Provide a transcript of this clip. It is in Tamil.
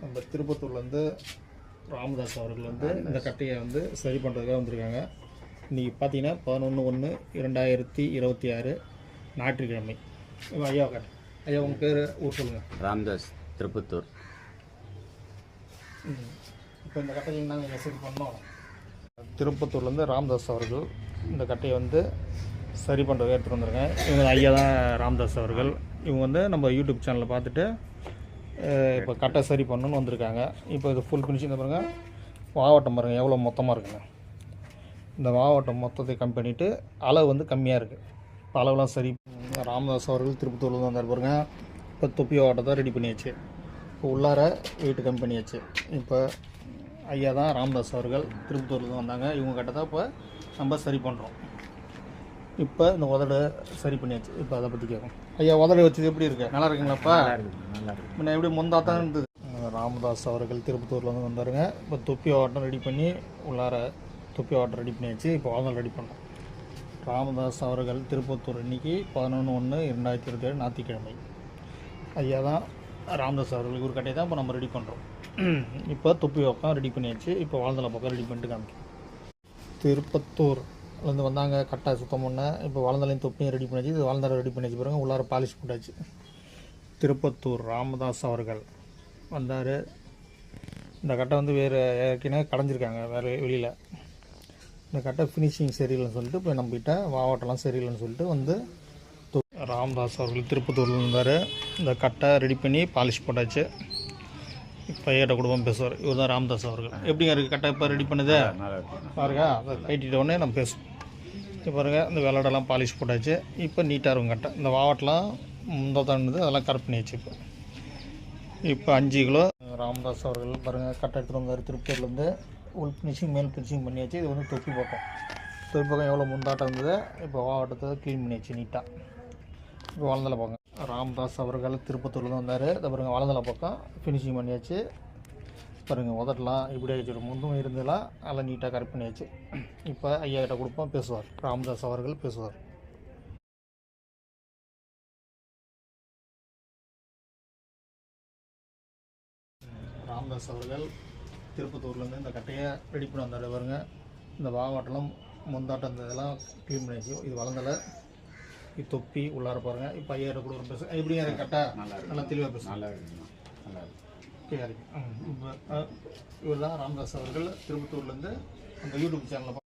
நம்ம திருப்பத்தூர்லேருந்து ராமதாஸ் அவர்கள் வந்து இந்த கட்டையை வந்து சரி பண்ணுறதுக்காக வந்திருக்காங்க. இன்றைக்கி பார்த்தீங்கன்னா 11/1/2026 ஞாயிற்றுக்கிழமை. ஐயா ஐயா உங்கள் பேர் ஊர் சொல்லுங்கள். ராமதாஸ், திருப்பத்தூர். இப்போ இந்த கட்டையை நாங்கள் சரி பண்ணோம். திருப்பத்தூர்லேருந்து ராமதாஸ் அவர்கள் இந்த கட்டையை வந்து சரி பண்ணுறதுக்காக எடுத்துகிட்டு வந்துருங்க. இவங்க ஐயா தான் ராமதாஸ் அவர்கள். இவங்க வந்து நம்ம யூடியூப் சேனலில் பார்த்துட்டு இப்போ கட்டை சரி பண்ணணுன்னு வந்திருக்காங்க. இப்போ இது ஃபுல் ஃபினிஷிங் பாருங்கள். மாவட்டம் பாருங்கள் எவ்வளோ மொத்தமாக இருக்குங்க. இந்த மாவட்டம் மொத்தத்தை கம்மி பண்ணிவிட்டு அளவு வந்து கம்மியாக இருக்குது. இப்போ அளவுலாம் சரி. ராமதாஸ் அவர்கள் திருப்பத்தூரில் தான் வந்தார் பாருங்கள். இப்போ தொப்பி மாவட்டத்தை ரெடி பண்ணியாச்சு. இப்போ உள்ளார வெயிட்டு கம்மி பண்ணியாச்சு. இப்போ ஐயா தான் ராமதாஸ் அவர்கள் திருப்பத்தூரில் தான் வந்தாங்க. இவங்க கட்டை தான் இப்போ நம்ம சரி பண்ணுறோம். இப்போ இந்த உதடை சரி பண்ணியாச்சு. இப்போ அதை பற்றி கேட்கும். ஐயா உதடை வச்சது எப்படி இருக்குது? நல்லா இருக்குங்களாப்பா? நல்லா இருக்கு. முன்ன எப்படி முந்தா தான் இருந்தது. ராமதாஸ் அவர்கள் திருப்பத்தூரில் வந்து வந்தாருங்க. இப்போ தொப்பி ஆட்டம் ரெடி பண்ணி உள்ளார தொப்பி ஆட்டம் ரெடி பண்ணியாச்சு. இப்போ வாதல் ரெடி பண்ணோம். ராமதாஸ் அவர்கள் திருப்பத்தூர் இன்னைக்கு 11/1/2027 ஞாயிற்றுக்கிழமை. ஐயா தான் ராமதாஸ் அவர்கள் ஒரு கட்டையை தான் இப்போ நம்ம ரெடி பண்ணுறோம். இப்போ தொப்பி பக்கம் ரெடி பண்ணியாச்சு. இப்போ வாழ்ந்தலை பக்கம் ரெடி பண்ணிட்டு காமிக்கும். திருப்பத்தூர்லேருந்து வந்தாங்க. கட்டை சுத்தம் பண்ண. இப்போ வாழ்ந்தலையும் தொப்பியும் ரெடி பண்ணியாச்சு. இது வாழ்ந்தலை ரெடி பண்ணியாச்சு பாருங்க. உள்ளார பாலிஷ் போட்டாச்சு. திருப்பத்தூர் ராமதாஸ் அவர்கள் வந்தார். இந்த கட்டை வந்து வேறு ஏற்கனவே கடைஞ்சிருக்காங்க வேறு வெளியில். இந்த கட்டை ஃபினிஷிங் சரியில்லைன்னு சொல்லிட்டு இப்போ நம்மகிட்ட மாவட்டம்லாம் சரியில்லைன்னு சொல்லிட்டு வந்து ராமதாஸ் அவர்கள் திருப்பத்தூரில் இருந்தார். இந்த கட்டை ரெடி பண்ணி பாலிஷ் போட்டாச்சு. இப்போ ஐயாட்ட குடும்பம் பேசுவார். இவர் தான் ராமதாஸ் அவர்கள். எப்படிங்க இருக்குது கட்டை இப்போ ரெடி பண்ணுது பாருங்க. அதை கைட்டிட்ட உடனே நம்ம பேசுவோம். இப்போ பாருங்கள் இந்த விளாடெல்லாம் பாலிஷ் போட்டாச்சு. இப்போ நீட்டாக இருக்கும் கட்டை. இந்த மாவட்டம்லாம் முந்தோத்தானது அதெல்லாம் கரெக்ட் பண்ணியாச்சு. இப்போ 5 கிலோ ராமதாஸ் அவர்கள் பாருங்கள் கட்டை எடுத்துகிட்டு வந்தார் திருப்பூர்லேருந்து. உள் ஃபினிஷிங் மேல் ஃபினிஷிங் பண்ணியாச்சு. இது வந்து தொப்பி பக்கம். தொப்பி பக்கம் எவ்வளோ முந்தாட்டம் இருந்தது. இப்போ மாவட்டத்தை க்ளீன் பண்ணியாச்சு நீட்டாக. இப்போ வளர்ந்தலை பக்கம் ராமதாஸ் அவர்கள் திருப்பத்தூரில் தான் வந்தார். இதை பாருங்கள் வளர்ந்தலை பக்கம் ஃபினிஷிங் பண்ணியாச்சு. பாருங்கள் உதட்டலாம் இப்படி ஆகிடுச்சு. முந்தும் இருந்தெல்லாம் நல்லா நீட்டாக கரெக்ட் பண்ணியாச்சு. இப்போ ஐயா கிட்ட கொடுப்போம் பேசுவார். ராமதாஸ் அவர்கள் பேசுவார். ராமதாஸ் அவர்கள் திருப்பத்தூர்லேருந்து இந்த கட்டையை ரெடி பண்ணி வந்தார் பாருங்க. இந்த வாவாட்டெல்லாம் முந்தாட்டம் இந்த இதெல்லாம் க்ளீன் பண்ணியாச்சு. இது வளர்ந்தலை. இது தொப்பி உள்ளார பாருங்கள். இப்போ ஐயாயிரம் கூட பேச எப்படிங்க இருக்குது கட்டை? நல்லா தெளிவாக பேசும். நல்லா இருக்கு. இப்போ இவர் தான் ராமதாஸ் அவர்கள் திருப்பத்தூர்லேருந்து நம்ம யூடியூப் சேனலில்